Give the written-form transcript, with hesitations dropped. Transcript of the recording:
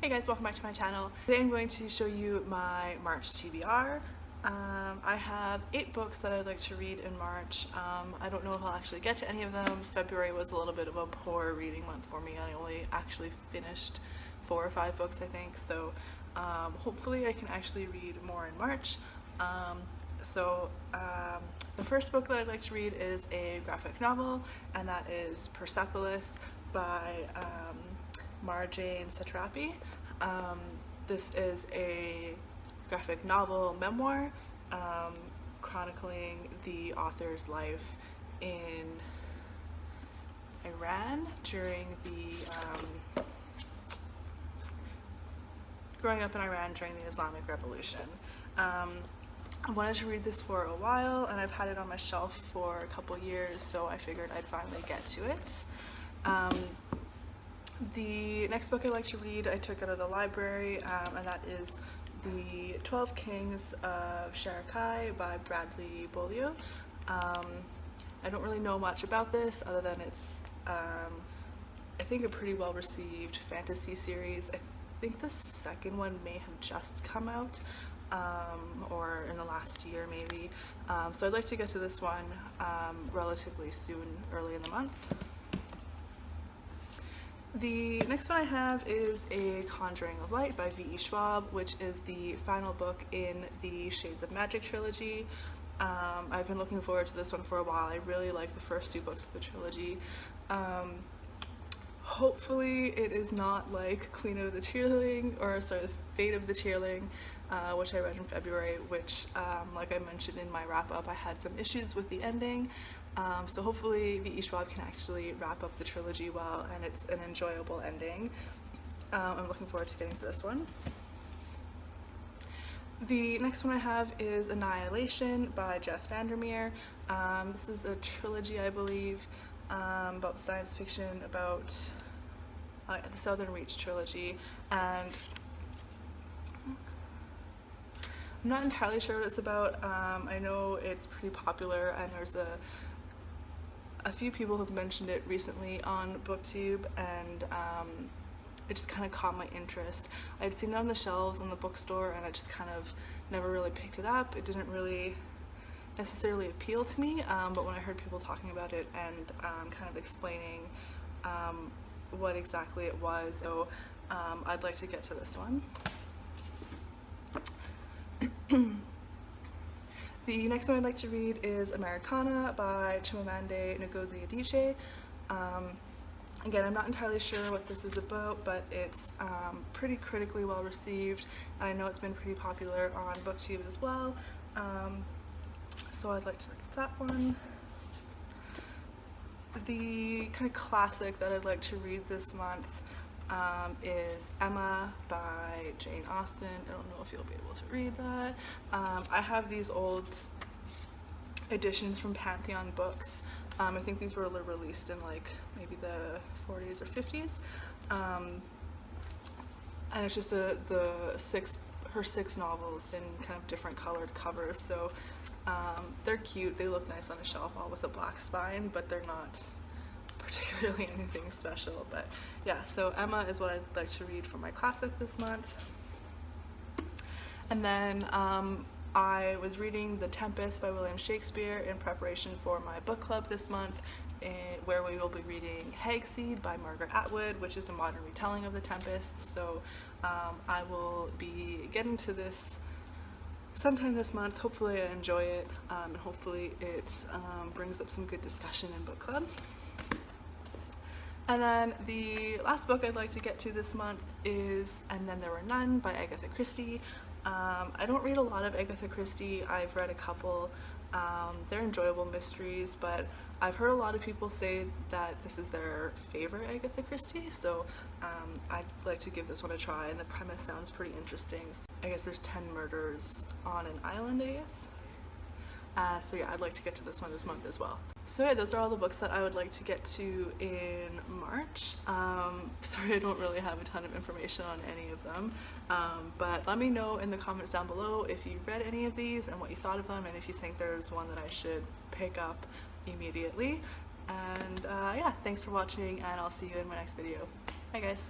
Hey guys, welcome back to my channel. Today I'm going to show you my March TBR. I have 8 books that I'd like to read in March. I don't know if I'll actually get to any of them. February was a little bit of a poor reading month for me. I only actually finished 4 or 5 books, I think, so hopefully I can actually read more in March. The first book that I'd like to read is a graphic novel, and that is Persepolis by Marjane Satrapi. This is a graphic novel memoir chronicling the author's life in Iran during the growing up in Iran during the Islamic Revolution. I wanted to read this for a while, and I've had it on my shelf for a couple years, so I figured I'd finally get to it. The next book I'd like to read I took out of the library, and that is The 12 Kings of Sharakai by Bradley Beaulieu. I don't really know much about this other than it's I think a pretty well received fantasy series. I think the second one may have just come out, or in the last year maybe, so I'd like to get to this one relatively soon, early in the month. The next one I have is A Conjuring of Light by V.E. Schwab, which is the final book in the Shades of Magic trilogy. I've been looking forward to this one for a while. I really like the first 2 books of the trilogy. Hopefully it is not like Queen of the Tearling, or sorry, Fate of the Tearling, which I read in February, which like I mentioned in my wrap-up, I had some issues with the ending. So hopefully V.E. Schwab can actually wrap up the trilogy well and it's an enjoyable ending. I'm looking forward to getting to this one. The next one I have is Annihilation by Jeff Vandermeer. This is a trilogy, I believe, about science fiction, about the Southern Reach trilogy, and I'm not entirely sure what it's about. I know it's pretty popular, and there's a few people have mentioned it recently on BookTube, and it just kind of caught my interest. I'd seen it on the shelves in the bookstore, and I just kind of never really picked it up. It didn't really necessarily appeal to me, but when I heard people talking about it and kind of explaining what exactly it was, so I'd like to get to this one. The next one I'd like to read is Americana by Chimamanda Ngozi Adichie. Again, I'm not entirely sure what this is about, but it's pretty critically well received. I know it's been pretty popular on BookTube as well, so I'd like to look at that one. The kind of classic that I'd like to read this month is Emma by Jane Austen. I don't know if you'll be able to read that. I have these old editions from Pantheon Books. I think these were released in like maybe the 40s or 50s. And it's just her 6 novels in kind of different colored covers, so they're cute. They look nice on a shelf, all with a black spine, but they're not particularly anything special. But yeah, so Emma is what I'd like to read for my classic this month. And then I was reading The Tempest by William Shakespeare in preparation for my book club this month, where we will be reading Hagseed by Margaret Atwood, which is a modern retelling of The Tempest. So I will be getting to this sometime this month. Hopefully I enjoy it, and hopefully it brings up some good discussion in book club. And then the last book I'd like to get to this month is And Then There Were None by Agatha Christie. I don't read a lot of Agatha Christie. I've read a couple. They're enjoyable mysteries, but I've heard a lot of people say that this is their favorite Agatha Christie, so I'd like to give this one a try, and the premise sounds pretty interesting. I guess there's 10 murders on an island, I guess. So yeah, I'd like to get to this one this month as well. So yeah, those are all the books that I would like to get to in March. Sorry, I don't really have a ton of information on any of them, but let me know in the comments down below if you've read any of these and what you thought of them, and if you think there's one that I should pick up immediately. And yeah, thanks for watching, and I'll see you in my next video. Bye guys!